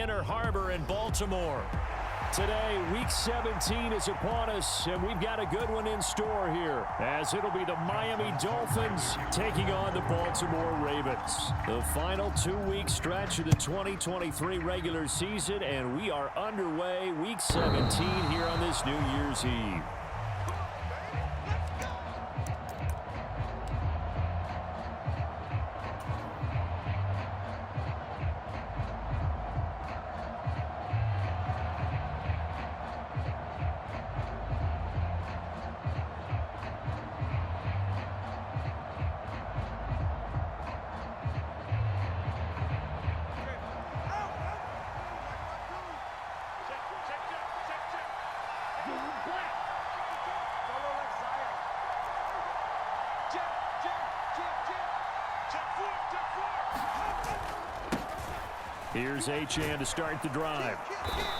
Inner Harbor in Baltimore. Today, Week 17 is upon us, and we've got a good one in store here, as it'll be the Miami Dolphins taking on the Baltimore Ravens. The final 2-week stretch of the 2023 regular season, and we are underway Week 17 here on this New Year's Eve. Here's Achane to start the drive.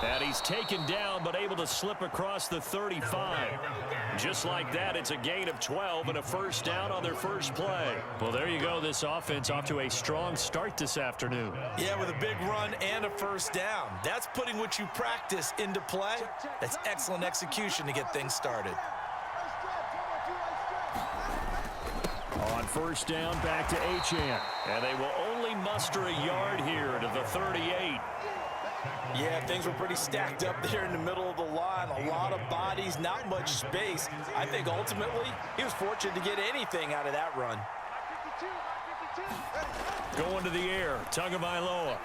And he's taken down, but able to slip across the 35. Just like that, it's a gain of 12 and a first down on their first play. Well, there you go. This offense off to a strong start this afternoon. Yeah, with a big run and a first down. That's putting what you practice into play. That's excellent execution to get things started. On first down, back to Achane. And they will only muster a yard here to the 38. Yeah, things were pretty stacked up there in the middle of the line. A lot of bodies, not much space. I think ultimately he was fortunate to get anything out of that run. Going to the air, Tagovailoa.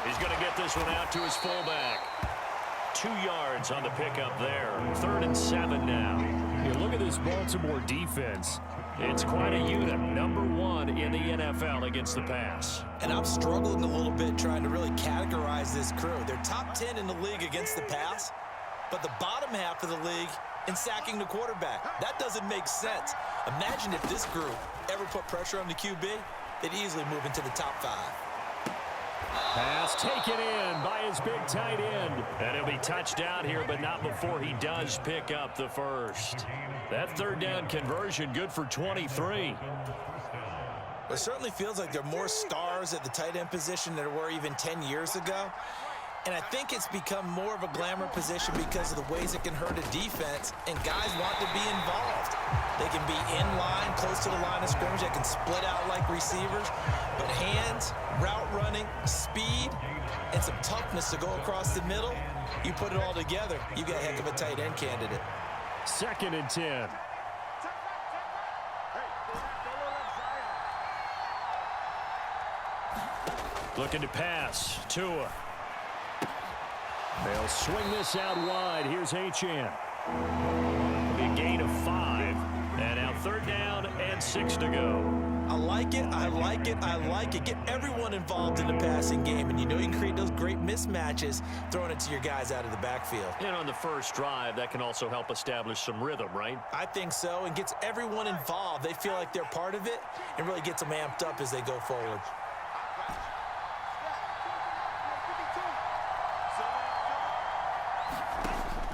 He's going to get this one out to his fullback. 2 yards on the pickup there. 3rd and 7 now. You look at this Baltimore defense. It's quite a unit. Number 1 in the NFL against the pass. And I'm struggling a little bit trying to really categorize this crew. They're top 10 in the league against the pass, but the bottom half of the league in sacking the quarterback. That doesn't make sense. Imagine if this group ever put pressure on the QB, they'd easily move into the top 5. Pass taken in by his big tight end. And he'll be touched down here, but not before he does pick up the first. That 3rd down conversion good for 23. It certainly feels like there are more stars at the tight end position than there were even 10 years ago. And I think it's become more of a glamour position because of the ways it can hurt a defense, and guys want to be involved. They can be in line, close to the line of scrimmage. They can split out like receivers. But hands, route running, speed, and some toughness to go across the middle, you put it all together, you got a heck of a tight end candidate. 2nd and 10. Looking to pass. Tua. They'll swing this out wide. Here's Achane. A gain of 5. And now 3rd down and 6 to go. I like it, I like it, I like it. Get everyone involved in the passing game, and you know you can create those great mismatches throwing it to your guys out of the backfield. And on the first drive, that can also help establish some rhythm, right? I think so, and gets everyone involved. They feel like they're part of it, and really gets them amped up as they go forward.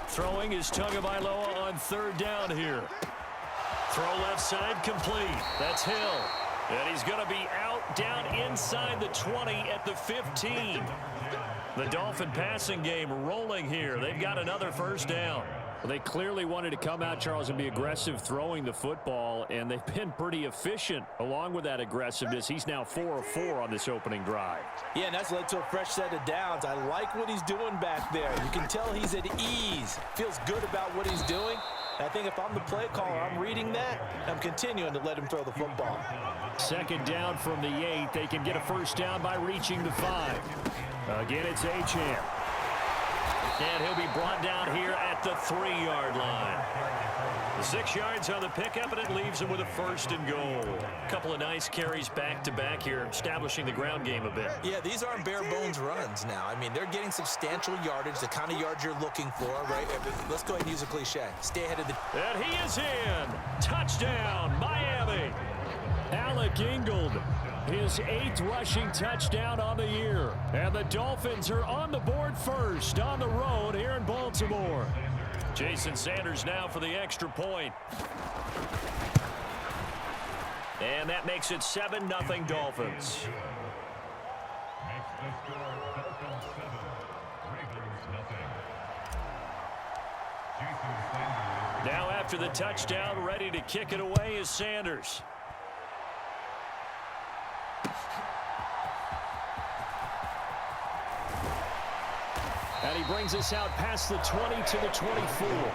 Throwing is Tagovailoa on 3rd down here. Throw left side complete. That's Hill. And he's going to be out down inside the 20 at the 15. The Dolphin passing game rolling here. They've got another first down. Well, they clearly wanted to come out, Charles, and be aggressive throwing the football, and they've been pretty efficient along with that aggressiveness. He's now 4 of 4 on this opening drive. Yeah, and that's led to a fresh set of downs. I like what he's doing back there. You can tell he's at ease. Feels good about what he's doing. And I think if I'm the play caller, I'm reading that, I'm continuing to let him throw the football. 2nd down from the 8. They can get a first down by reaching the 5. Again, it's Achane. And he'll be brought down here at the 3-yard line. The 6 yards on the pickup, and it leaves him with a 1st and goal. A couple of nice carries back-to-back here, establishing the ground game a bit. Yeah, these aren't bare-bones runs now. I mean, they're getting substantial yardage, the kind of yards you're looking for, right? Let's go ahead and use a cliche. Stay ahead of the... And he is in. Touchdown, Miami. Alec Ingold, his 8th rushing touchdown on the year. And the Dolphins are on the board first on the road here in Baltimore. Jason Sanders now for the extra point. And that makes it 7-0 Dolphins. Now after the touchdown, ready to kick it away is Sanders. And he brings us out past the 20 to the 24.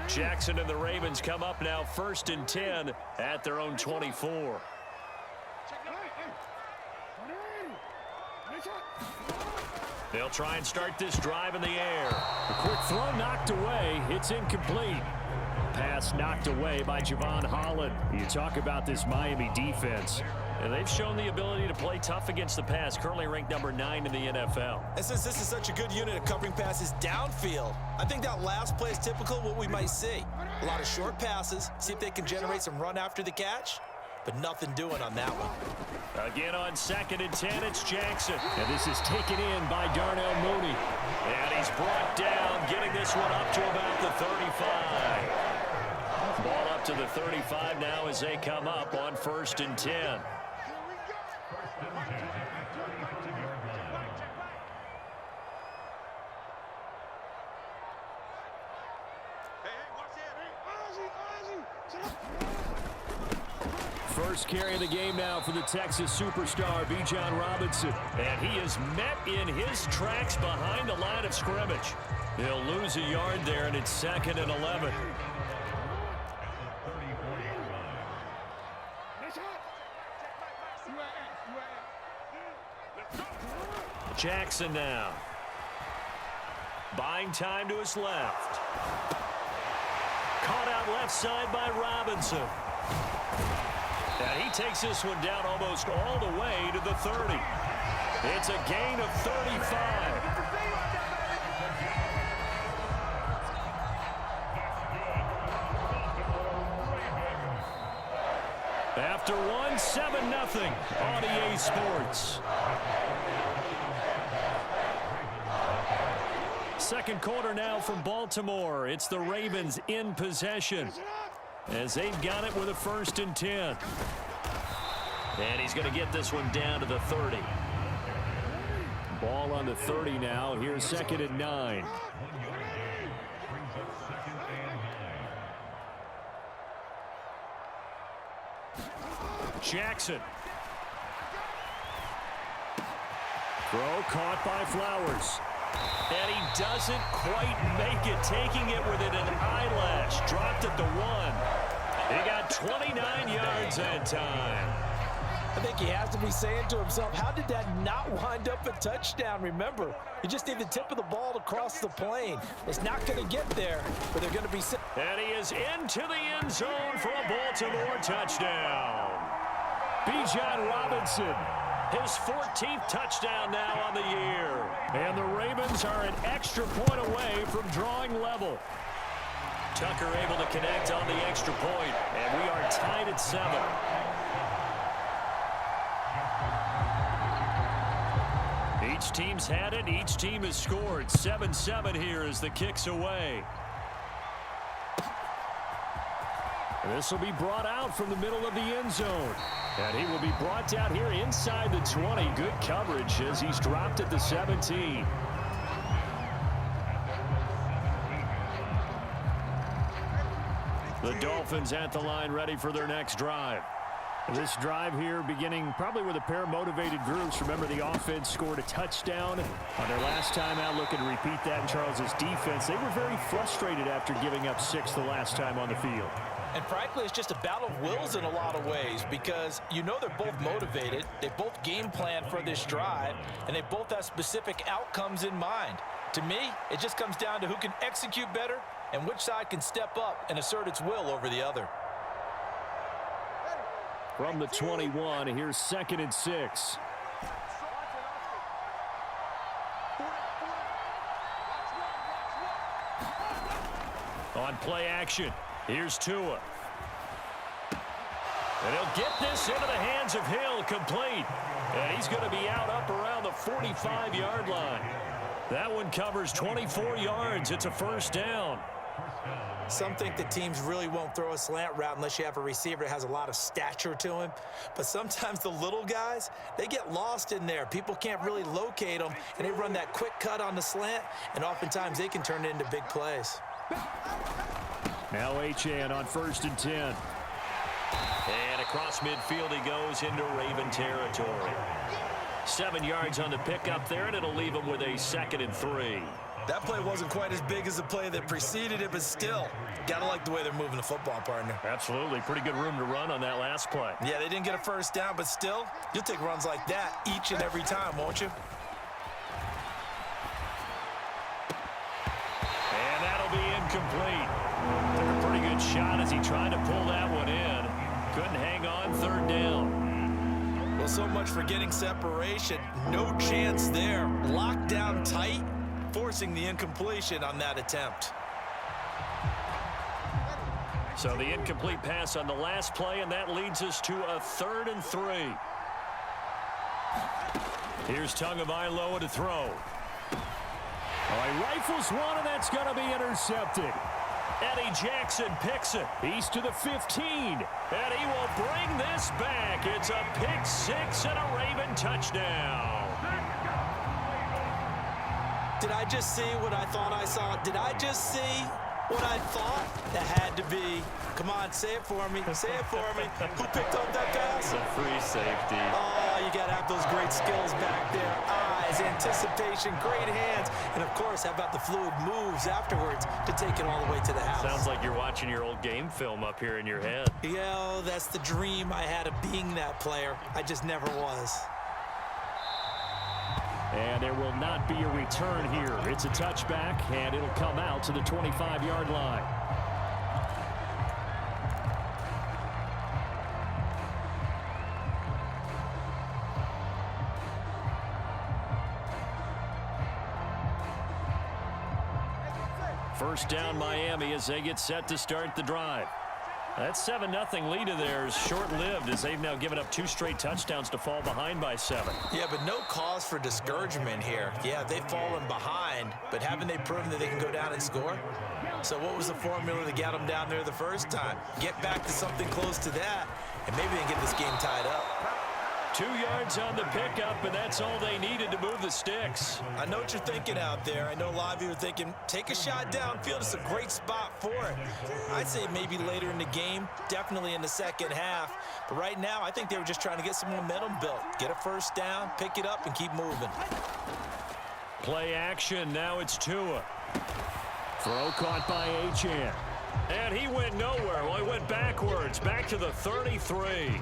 Jackson and the Ravens come up now 1st and 10 at their own 24. They'll try and start this drive in the air. A quick throw knocked away. It's incomplete. Pass knocked away by Javon Holland. You talk about this Miami defense. And they've shown the ability to play tough against the pass, currently ranked number 9 in the NFL. And since this is such a good unit of covering passes downfield, I think that last play is typical of what we might see. A lot of short passes, see if they can generate some run after the catch, but nothing doing on that one. Again on 2nd and 10, it's Jackson. And this is taken in by Darnell Mooney. And he's brought down, getting this one up to about the 35. Ball up to the 35 now as they come up on 1st and 10. First carry of the game now for the Texas superstar, Bijan Robinson. And he is met in his tracks behind the line of scrimmage. He'll lose a yard there, and it's 2nd and 11. Jackson now. Buying time to his left. Caught out left side by Robinson. And he takes this one down almost all the way to the 30. It's a gain of 35. After one, 7-0 on EA Sports. Second quarter now from Baltimore. It's the Ravens in possession, as they've got it with a 1st and 10. And he's going to get this one down to the 30. Ball on the 30 now. Here's 2nd and 9. Jackson. Throw caught by Flowers. And he doesn't quite make it, taking it within an eyelash. Dropped at the 1. He got 29 yards that time. I think he has to be saying to himself, how did that not wind up a touchdown? Remember, you just need the tip of the ball to cross the plane. It's not going to get there, but they're going to be... And he is into the end zone for a Baltimore touchdown. Bijan Robinson, his 14th touchdown now on the year. And the Ravens are an extra point away from drawing level. Tucker able to connect on the extra point, and we are tied at 7. Each team's had it. Each team has scored. 7-7 here as the kick's away. This will be brought out from the middle of the end zone. And he will be brought down here inside the 20. Good coverage as he's dropped at the 17. The Dolphins at the line ready for their next drive. This drive here beginning probably with a pair of motivated groups. Remember, the offense scored a touchdown on their last time out. Looking to repeat that in Charles's defense. They were very frustrated after giving up 6 the last time on the field. And frankly, it's just a battle of wills in a lot of ways, because you know they're both motivated. They both game plan for this drive, and they both have specific outcomes in mind. To me, it just comes down to who can execute better and which side can step up and assert its will over the other. From the 21, here's 2nd and 6. On play action, here's Tua. And he'll get this into the hands of Hill, complete. And he's going to be out up around the 45-yard line. That one covers 24 yards. It's a first down. Some think the teams really won't throw a slant route unless you have a receiver that has a lot of stature to him. But sometimes the little guys, they get lost in there. People can't really locate them, and they run that quick cut on the slant, and oftentimes they can turn it into big plays. Now Achane on 1st and 10. And across midfield he goes into Raven territory. 7 yards on the pickup there, and it'll leave him with a 2nd and 3. That play wasn't quite as big as the play that preceded it, but still, gotta like the way they're moving the football, partner. Absolutely. Pretty good room to run on that last play. Yeah, they didn't get a first down, but still, you'll take runs like that each and every time, won't you? And that'll be incomplete. Took a pretty good shot as he tried to pull that one in. Couldn't hang on, 3rd down. Well, so much for getting separation. No chance there. Locked down tight, forcing the incompletion on that attempt. So the incomplete pass on the last play, and that leads us to a 3rd and 3. Here's Tagovailoa to throw. He rifles one, and that's going to be intercepted. Eddie Jackson picks it. He's to the 15, and he will bring this back. It's a pick 6 and a Raven touchdown. Did I just see what I thought I saw? Did I just see what I thought? That had to be. Come on, say it for me. Say it for me. Who picked up that pass? A free safety. Oh, you got to have those great skills back there. Eyes, anticipation, great hands. And, of course, how about the fluid moves afterwards to take it all the way to the house? Sounds like you're watching your old game film up here in your head. Yeah, that's the dream I had of being that player. I just never was. And there will not be a return here. It's a touchback, and it'll come out to the 25-yard line. First down Miami as they get set to start the drive. That 7-0 lead of theirs short-lived as they've now given up 2 straight touchdowns to fall behind by 7. Yeah, but no cause for discouragement here. Yeah, they've fallen behind, but haven't they proven that they can go down and score? So what was the formula to get them down there the first time? Get back to something close to that, and maybe they can get this game tied up. 2 yards on the pickup, and that's all they needed to move the sticks. I know what you're thinking out there. I know a lot of you are thinking, take a shot downfield. It's a great spot for it. I'd say maybe later in the game, definitely in the second half. But right now, I think they were just trying to get some momentum built. Get a first down, pick it up, and keep moving. Play action. Now it's Tua. Throw caught by Achane. And he went nowhere. Well, he went backwards, back to the 33.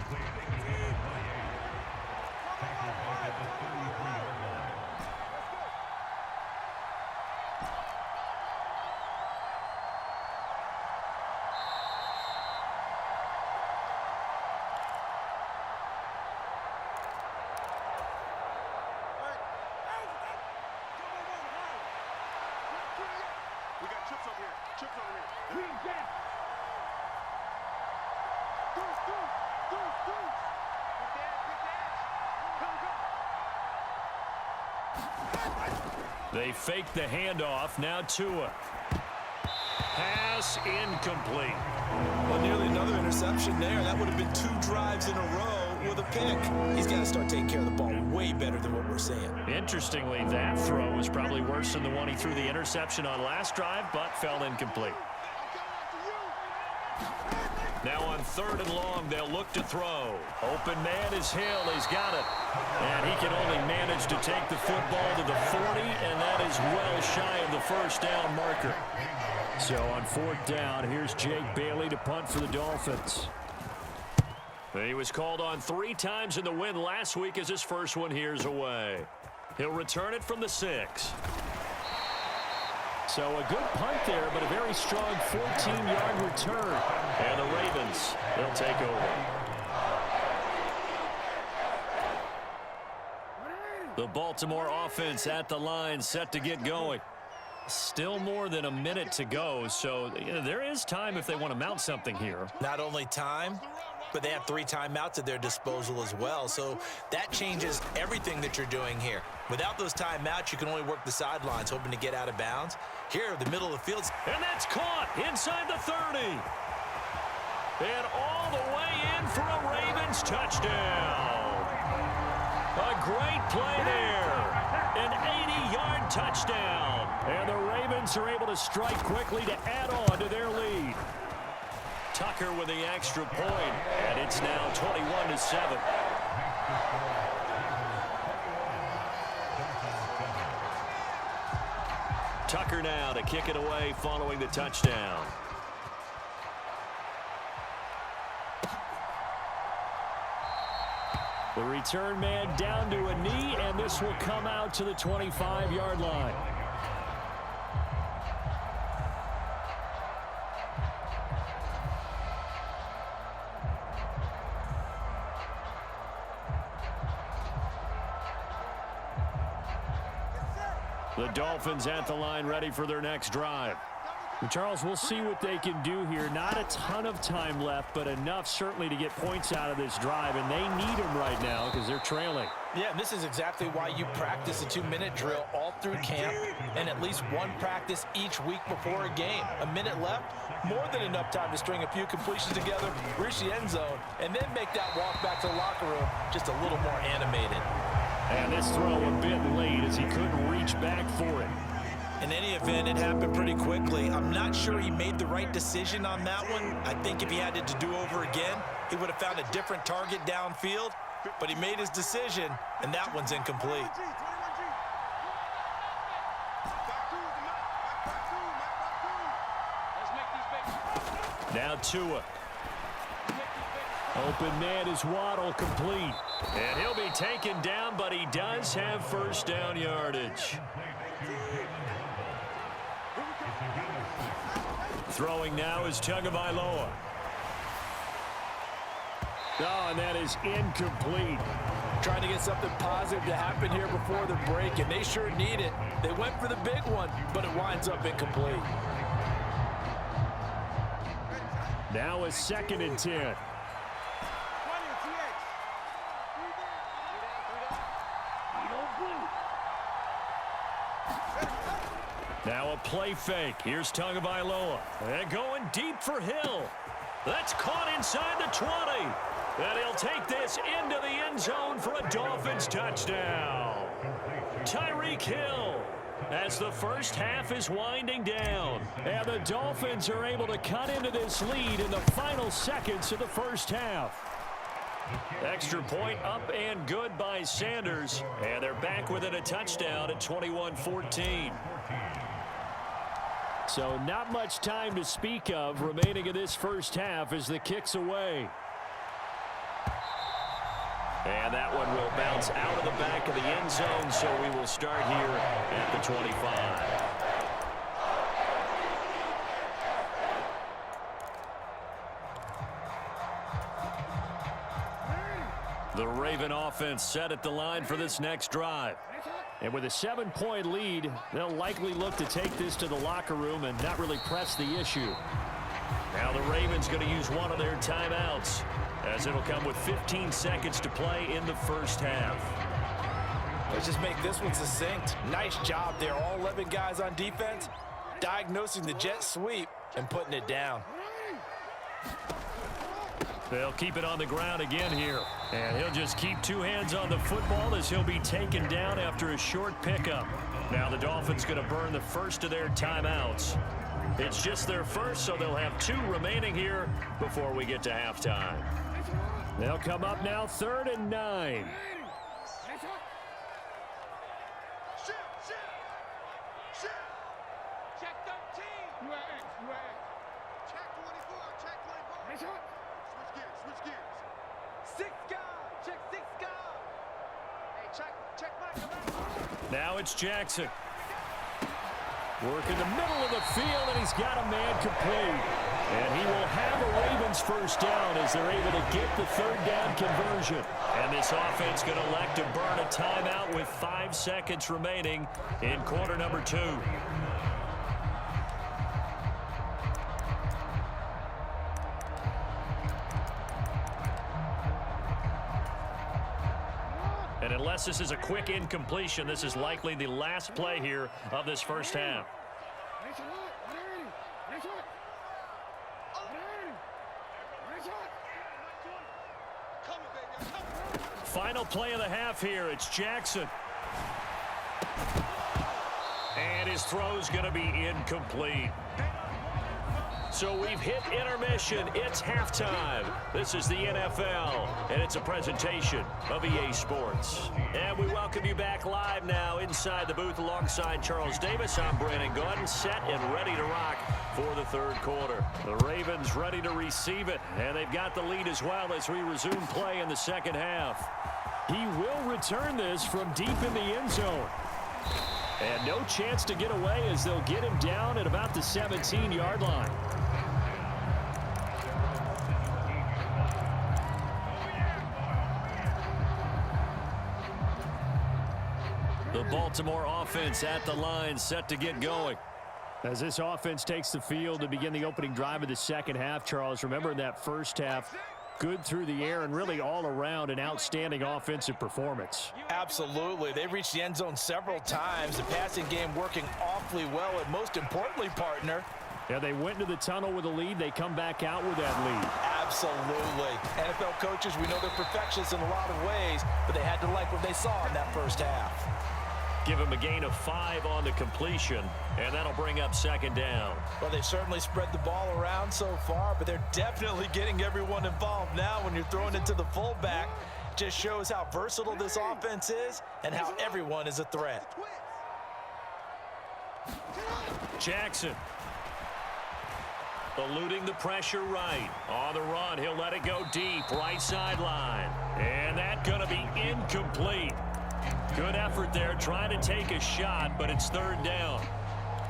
They fake the handoff. Now Tua. Pass incomplete. Well, nearly another interception there. That would have been 2 drives in a row with a pick. He's got to start taking care of the ball way better than what we're seeing. Interestingly, that throw was probably worse than the one he threw the interception on last drive, but fell incomplete. Now on 3rd and long, they'll look to throw. Open man is Hill. He's got it. And he can only manage to take the football to the 40, and that is well shy of the first down marker. So on 4th down, here's Jake Bailey to punt for the Dolphins. He was called on 3 times in the win last week as his first one here's away. He'll return it from the 6. So a good punt there, but a very strong 14-yard return. And the Ravens, they'll take over. The Baltimore offense at the line, set to get going. Still more than a minute to go, so there is time if they want to mount something here. Not only time, but they have 3 timeouts at their disposal as well, so that changes everything that you're doing here. Without those timeouts, you can only work the sidelines, hoping to get out of bounds. Here, the middle of the field. And that's caught inside the 30. And all the way in for a Ravens touchdown. A great play there. An 80-yard touchdown. And the Ravens are able to strike quickly to add on to their lead. Tucker with the extra point, and it's now 21-7. Tucker now to kick it away following the touchdown. The return man down to a knee, and this will come out to the 25-yard line. The Dolphins at the line, ready for their next drive. Charles, we'll see what they can do here. Not a ton of time left, but enough certainly to get points out of this drive, and they need them right now because they're trailing. Yeah, and this is exactly why you practice a 2-minute drill all through camp and at least one practice each week before a game. A minute left, more than enough time to string a few completions together, reach the end zone, and then make that walk back to the locker room just a little more animated. And this throw a bit late as he couldn't reach back for it. In any event, it happened pretty quickly. I'm not sure he made the right decision on that one. I think if he had it to do over again, he would have found a different target downfield. But he made his decision, and that one's incomplete. Now Tua. Open man is Waddle, complete. And he'll be taken down, but he does have first down yardage. Throwing now is Tagovailoa. Oh, and that is incomplete. Trying to get something positive to happen here before the break, and they sure need it. They went for the big one, but it winds up incomplete. Now a 2nd and 10. Now a play fake. Here's Tagovailoa. And going deep for Hill. That's caught inside the 20. And he'll take this into the end zone for a Dolphins touchdown. Tyreek Hill as the first half is winding down. And the Dolphins are able to cut into this lead in the final seconds of the first half. Extra point up and good by Sanders. And they're back within a touchdown at 21-14. So not much time to speak of remaining in this first half as the kick's away. And that one will bounce out of the back of the end zone, so we will start here at the 25. The Raven offense set at the line for this next drive. And with a 7-point lead, they'll likely look to take this to the locker room and not really press the issue. Now the Ravens going to use one of their timeouts, as it'll come with 15 seconds to play in the first half. Let's just make this one succinct. Nice job there, all 11 guys on defense, diagnosing the jet sweep and putting it down. They'll keep it on the ground again here. And he'll just keep 2 hands on the football as he'll be taken down after a short pickup. Now the Dolphins going to burn the first of their timeouts. It's just their first, so they'll have 2 remaining here before we get to halftime. They'll come up now 3rd and 9. Check 13. Check 24. Check 24. Switch gears. 6 guys. Check 6 guys. Hey, check Mike. Now it's Jackson. Working the middle of the field, and he's got a man complete. And he will have a Ravens first down as they're able to get the 3rd down conversion. And this offense going to elect to burn a timeout with 5 seconds remaining in quarter number 2. And unless this is a quick incompletion, this is likely the last play here of this first half. Final play of the half here. It's Jackson. And his throw's going to be incomplete. So we've hit intermission. It's halftime. This is the NFL, and it's a presentation of EA Sports. And we welcome you back live now inside the booth alongside Charles Davis. I'm Brandon Gordon, set and ready to rock for the third quarter. The Ravens ready to receive it, and they've got the lead as well as we resume play in the second half. He will return this from deep in the end zone. And no chance to get away as they'll get him down at about the 17-yard line. The Baltimore offense at the line, set to get going. As this offense takes the field to begin the opening drive of the second half, Charles, remember in that first half, good through the air and really all around an outstanding offensive performance. Absolutely. They reached the end zone several times. The passing game working awfully well, and most importantly, partner, yeah, they went into the tunnel with a lead. They come back out with that lead. Absolutely. NFL coaches, we know they're perfectionists in a lot of ways, but they had to like what they saw in that first half. Give him a gain of 5 on the completion, and that'll bring up second down. Well, they've certainly spread the ball around so far, but they're definitely getting everyone involved now when you're throwing it to the fullback. Just shows how versatile this offense is and how everyone is a threat. Jackson. Eluding the pressure right. On the run, he'll let it go deep, right sideline. And that's going to be incomplete. Good effort there, trying to take a shot, but it's third down.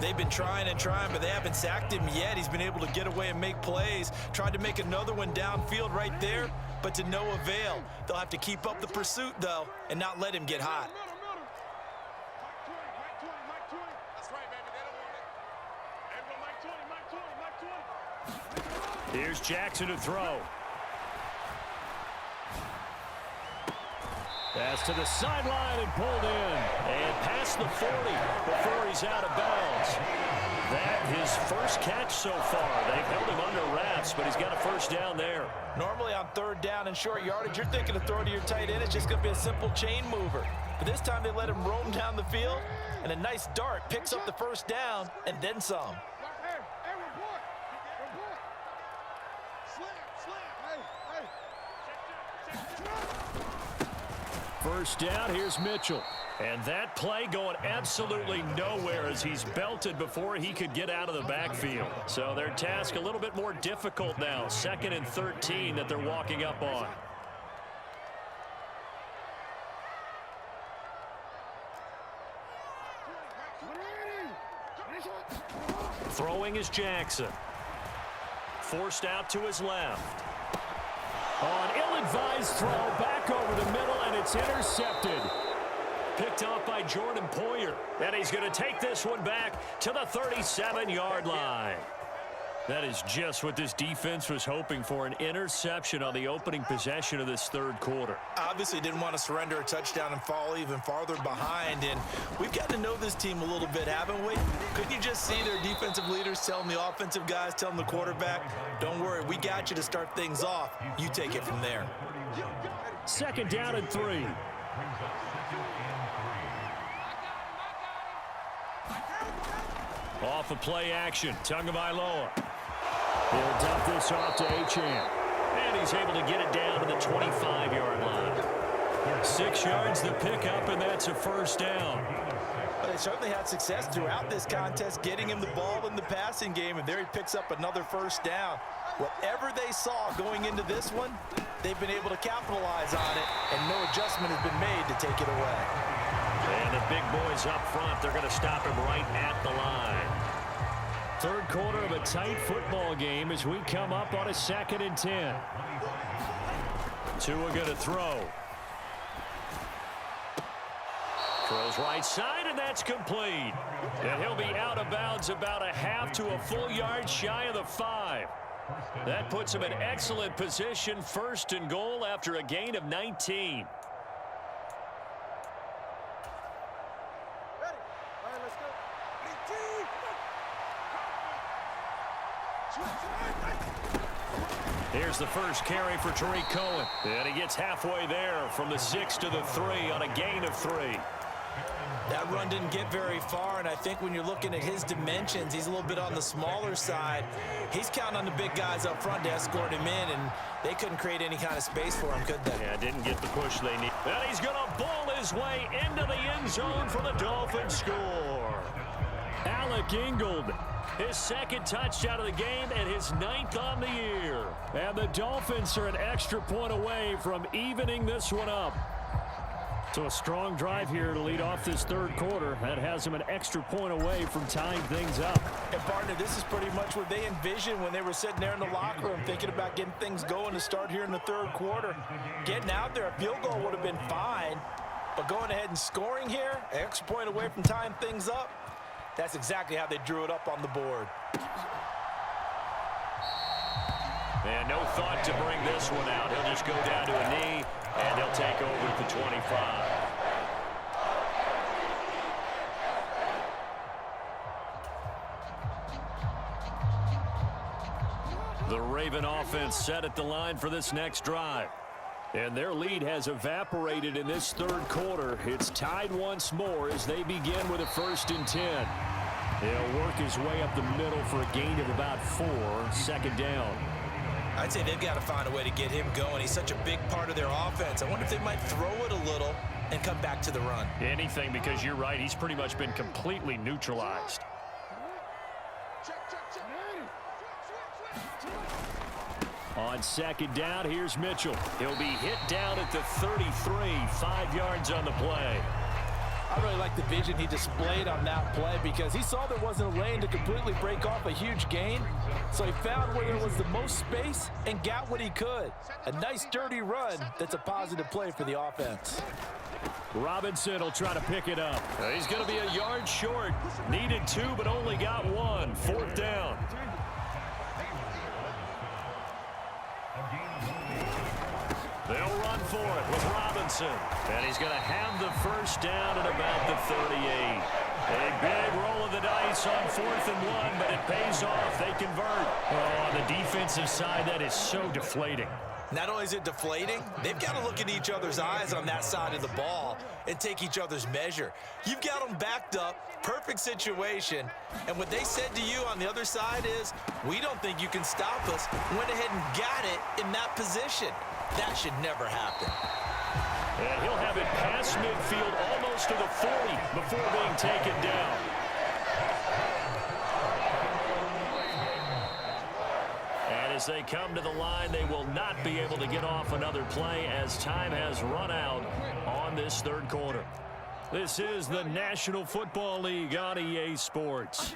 They've been trying and trying, but they haven't sacked him yet. He's been able to get away and make plays. Tried to make another one downfield right there, but to no avail. They'll have to keep up the pursuit, though, and not let him get hot. Here's Jackson to throw. Pass to the sideline and pulled in. And past the 40 before he's out of bounds. That his first catch so far. They've held him under wraps, but he's got a first down there. Normally on third down and short yardage, you're thinking of throwing to your tight end. It's just going to be a simple chain mover. But this time they let him roam down the field, and a nice dart picks up the first down and then some. First down, here's Mitchell. And that play going absolutely nowhere as he's belted before he could get out of the backfield. So their task a little bit more difficult now. 2nd and 13 that they're walking up on. Throwing is Jackson. Forced out to his left. On ill-advised throw, back over the middle, and it's intercepted. Picked off by Jordan Poyer. And he's going to take this one back to the 37-yard line. That is just what this defense was hoping for, an interception on the opening possession of this third quarter. Obviously didn't want to surrender a touchdown and fall even farther behind, and we've gotten to know this team a little bit, haven't we? Couldn't you just see their defensive leaders telling the offensive guys, telling the quarterback, don't worry, we got you to start things off. You take it from there. 2nd down and 3. Off of play action, Tagovailoa. He'll dump this off to Achane. And he's able to get it down to the 25-yard line. 6 yards the pickup, and that's a first down. But they certainly had success throughout this contest, getting him the ball in the passing game, and there he picks up another first down. Whatever they saw going into this one, they've been able to capitalize on it, and no adjustment has been made to take it away. And the big boys up front, they're going to stop him right at the line. Third quarter of a tight football game as we come up on a 2nd and 10. Tua going to throw. Throws right side, and that's complete. And he'll be out of bounds about a half to a full yard shy of the 5. That puts him in excellent position, 1st and goal after a gain of 19. Here's the first carry for Tariq Cohen. And he gets halfway there from the 6 to the 3 on a gain of 3. That run didn't get very far, and I think when you're looking at his dimensions, he's a little bit on the smaller side. He's counting on the big guys up front to escort him in, and they couldn't create any kind of space for him, could they? Yeah, didn't get the push they need. And he's going to ball his way into the end zone for the Dolphins score. Alec Ingold, his second touchdown of the game and his 9th on the year. And the Dolphins are an extra point away from evening this one up. So a strong drive here to lead off this third quarter. That has him an extra point away from tying things up. And partner, this is pretty much what they envisioned when they were sitting there in the locker room thinking about getting things going to start here in the third quarter. Getting out there, a field goal would have been fine, but going ahead and scoring here, an extra point away from tying things up, that's exactly how they drew it up on the board. And no thought to bring this one out. He'll just go down to a knee, and he'll take over at the 25. The Raven offense set at the line for this next drive. And their lead has evaporated in this third quarter. It's tied once more as they begin with a 1st and 10. He'll work his way up the middle for a gain of about 4, 2nd down. I'd say they've got to find a way to get him going. He's such a big part of their offense. I wonder if they might throw it a little and come back to the run. Anything, because you're right. He's pretty much been completely neutralized. On 2nd down, here's Mitchell. He'll be hit down at the 33, 5 yards on the play. I really like the vision he displayed on that play because he saw there wasn't a lane to completely break off a huge gain. So he found where there was the most space and got what he could. A nice, dirty run that's a positive play for the offense. Robinson will try to pick it up. He's going to be a yard short. Needed 2, but only got 1. 4th down. They'll run for it with Robinson. And he's going to have the 1st down at about the 38. A big roll of the dice on 4th and 1, but it pays off. They convert. Oh, on the defensive side, that is so deflating. Not only is it deflating, they've got to look in each other's eyes on that side of the ball and take each other's measure. You've got them backed up, perfect situation, and what they said to you on the other side is, we don't think you can stop us. Went ahead and got it in that position. That should never happen. And he'll have it past midfield almost to the 40 before being taken down. And as they come to the line, they will not be able to get off another play as time has run out on this third quarter. This is the National Football League on EA Sports.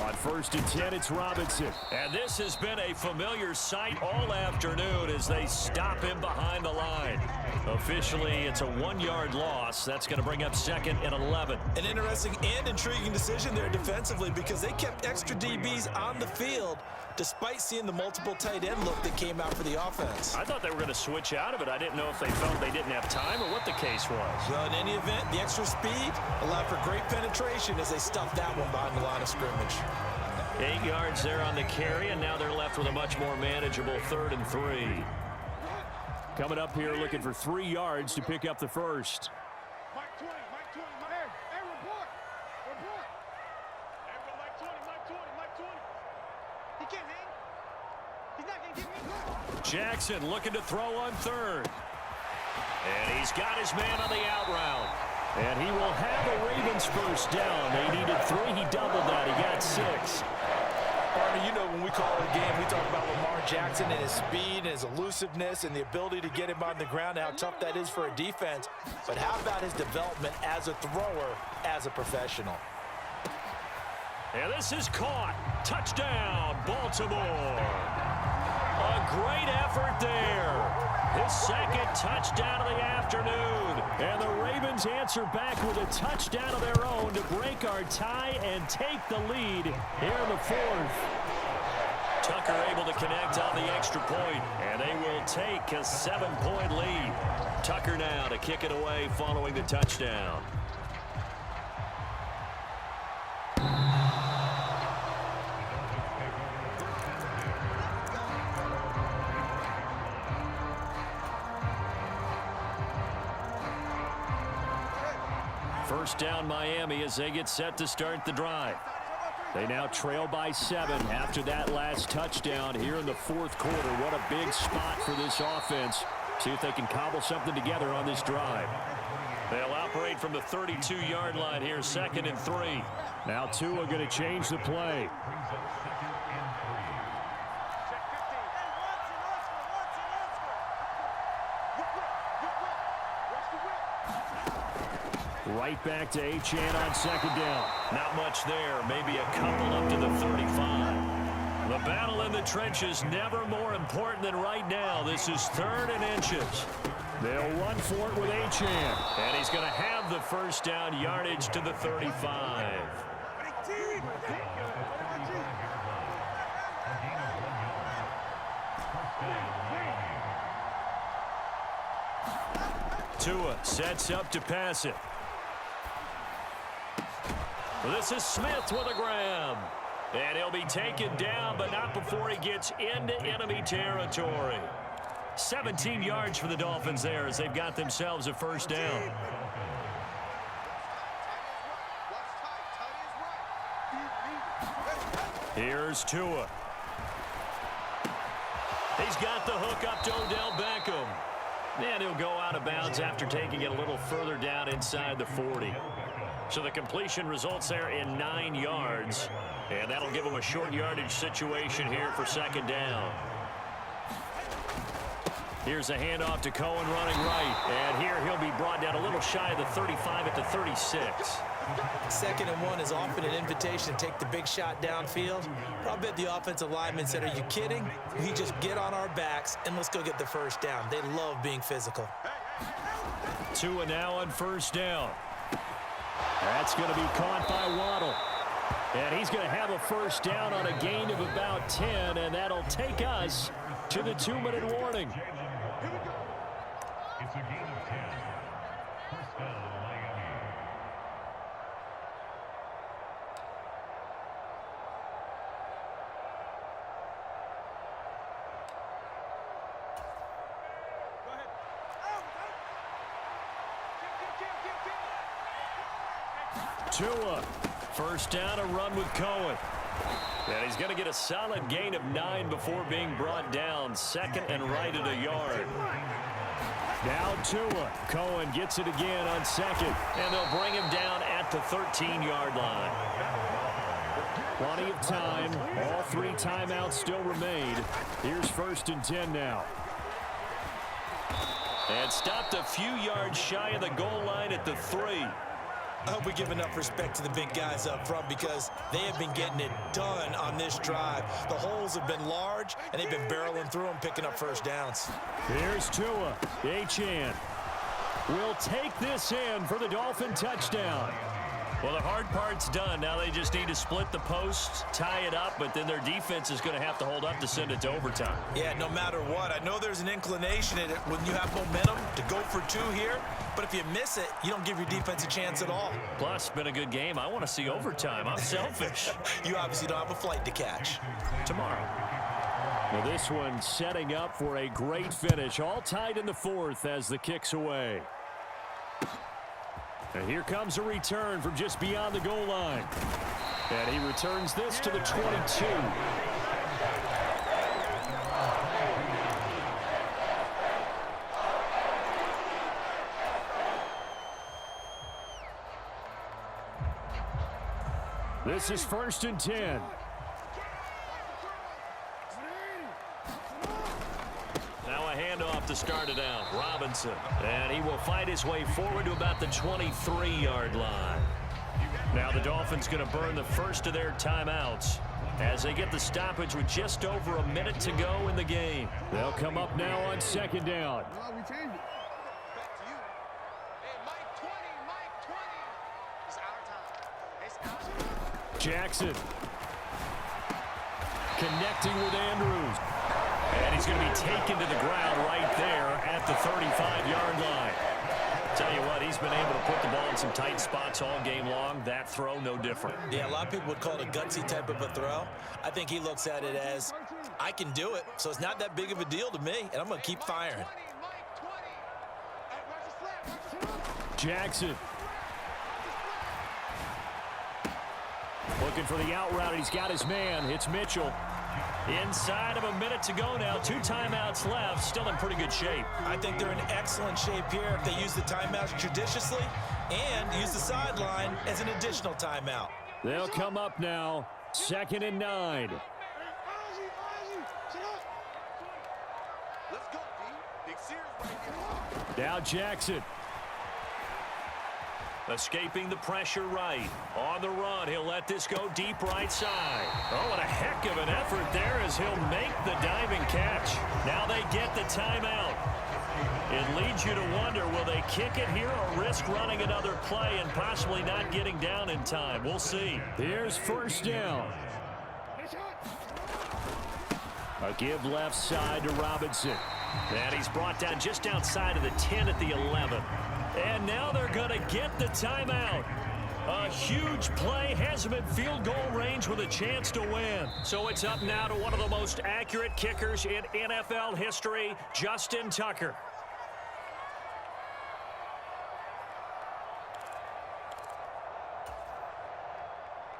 On 1st and 10, it's Robinson. And this has been a familiar sight all afternoon as they stop him behind the line. Officially, it's a 1-yard loss. That's going to bring up 2nd and 11. An interesting and intriguing decision there defensively because they kept extra DBs on the field despite seeing the multiple tight end look that came out for the offense. I thought they were going to switch out of it. I didn't know if they felt they didn't have time or what the case was. Well, in any event, the extra speed allowed for great penetration as they stuffed that one behind the line of scrimmage. 8 yards there on the carry, and now they're left with a much more manageable 3rd and 3. Coming up here looking for 3 yards to pick up the first. Mike 20, Mike 20, Mike. Hey, report. Report. Hey, Mike 20, Mike 20, Mike 20. He can't hang. He's not going to get me. Jackson looking to throw on 3rd. And he's got his man on the out route. And he will have a Ravens 1st down. They needed 3. He doubled that. He got 6. Partner, you know when we call it a game, we talk about Lamar Jackson and his speed and his elusiveness and the ability to get him on the ground and how tough that is for a defense. But how about his development as a thrower, as a professional? And this is caught. Touchdown, Baltimore. A great effort there. His 2nd touchdown of the afternoon. And the Ravens answer back with a touchdown of their own to break our tie and take the lead here in the 4th. Tucker able to connect on the extra point, and they will take a 7-point lead. Tucker now to kick it away following the touchdown. First down Miami as they get set to start the drive. They now trail by 7 after that last touchdown here in the fourth quarter. What a big spot for this offense. See if they can cobble something together on this drive. They'll operate from the 32-yard line here, 2nd and 3. Now Tua going to change the play. Right back to Achane on 2nd down. Not much there. Maybe a couple up to the 35. The battle in the trenches never more important than right now. This is 3rd and inches. They'll run for it with Achane. And he's going to have the first down, yardage to the 35. Tua sets up to pass it. This is Smith with a grab. And he'll be taken down, but not before he gets into enemy territory. 17 yards for the Dolphins there as they've got themselves a first down. Here's Tua. He's got the hook up to Odell Beckham. And he'll go out of bounds after taking it a little further down inside the 40. So the completion results there in 9 yards. And that'll give him a short yardage situation here for 2nd down. Here's a handoff to Cohen running right. And here he'll be brought down a little shy of the 35 at the 36. 2nd and 1 is often an invitation to take the big shot downfield. But I bet the offensive linemen said, are you kidding? We just get on our backs and let's go get the first down. They love being physical. Tua now on first down. That's going to be caught by Waddle. And he's going to have a first down on a gain of about 10, and that'll take us to the 2-minute warning. It's a gain of 10. First down, Miami. Go ahead. Tua, first down, a run with Cohen. And he's going to get a solid gain of 9 before being brought down. 2nd and right at a yard. Now Tua. Cohen gets it again on 2nd. And they'll bring him down at the 13-yard line. Plenty of time. All 3 timeouts still remain. Here's 1st and 10 now. And stopped a few yards shy of the goal line at the 3. I hope we give enough respect to the big guys up front because they have been getting it done on this drive. The holes have been large, and they've been barreling through them, picking up first downs. Here's Tua. Achane will take this in for the Dolphin touchdown. Well, the hard part's done. Now they just need to split the posts, tie it up, but then their defense is going to have to hold up to send it to overtime. Yeah, no matter what. I know there's an inclination in it when you have momentum to go for 2 here, but if you miss it, you don't give your defense a chance at all. Plus, it's been a good game. I want to see overtime. I'm selfish. You obviously don't have a flight to catch. Tomorrow. Well, this one setting up for a great finish. All tied in the 4th as the kick's away. And here comes a return from just beyond the goal line. And he returns this to the 22. This is 1st and 10. Handoff to start it out. Robinson. And he will fight his way forward to about the 23-yard line. Now the Dolphins going to burn the first of their timeouts as they get the stoppage with just over a minute to go in the game. They'll come up now on 2nd down. We changed it. Back to you. Hey, Mike 20, Mike 20. It's our time. It's our time. Jackson. Connecting with Andrews. And he's going to be taken to the ground right there at the 35-yard line. Tell you what, he's been able to put the ball in some tight spots all game long. That throw, no different. Yeah, a lot of people would call it a gutsy type of a throw. I think he looks at it as, I can do it, so it's not that big of a deal to me, and I'm going to keep firing. Jackson. Looking for the out route. He's got his man. It's Mitchell. Inside of a minute to go now. 2 timeouts left. Still in pretty good shape. I think they're in excellent shape here if they use the timeouts judiciously and use the sideline as an additional timeout. They'll come up now. 2nd and 9. Let's go, D. Big series right here. Now Jackson. Escaping the pressure right. On the run, he'll let this go deep right side. Oh, and a heck of an effort there as he'll make the diving catch. Now they get the timeout. It leads you to wonder, will they kick it here or risk running another play and possibly not getting down in time? We'll see. Here's 1st down. A give left side to Robinson. And he's brought down just outside of the 10 at the 11. And now they're going to get the timeout. A huge play has him in field goal range with a chance to win. So it's up now to one of the most accurate kickers in NFL history, Justin Tucker.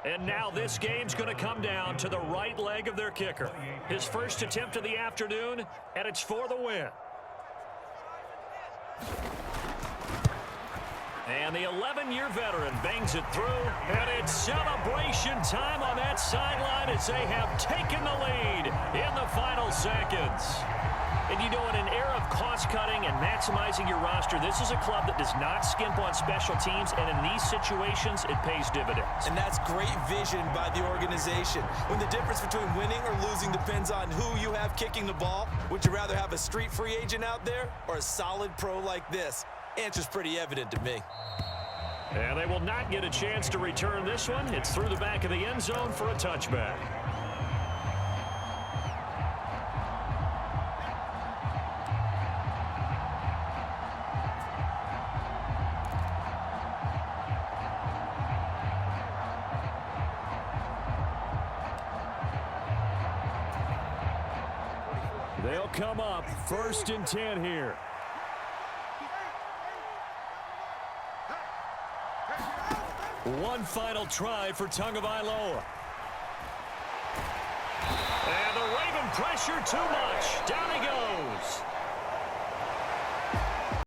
And now this game's going to come down to the right leg of their kicker. His first attempt of the afternoon, and it's for the win. And the 11-year veteran bangs it through, and it's celebration time on that sideline as they have taken the lead in the final seconds. And you know, in an era of cost-cutting and maximizing your roster, this is a club that does not skimp on special teams, and in these situations, it pays dividends. And that's great vision by the organization. When the difference between winning or losing depends on who you have kicking the ball, would you rather have a street free agent out there or a solid pro like this? Answer's pretty evident to me. And they will not get a chance to return this one. It's through the back of the end zone for a touchback. They'll come up 1st and 10 here. One final try for Tagovailoa. And the Raven pressure too much. Down he goes.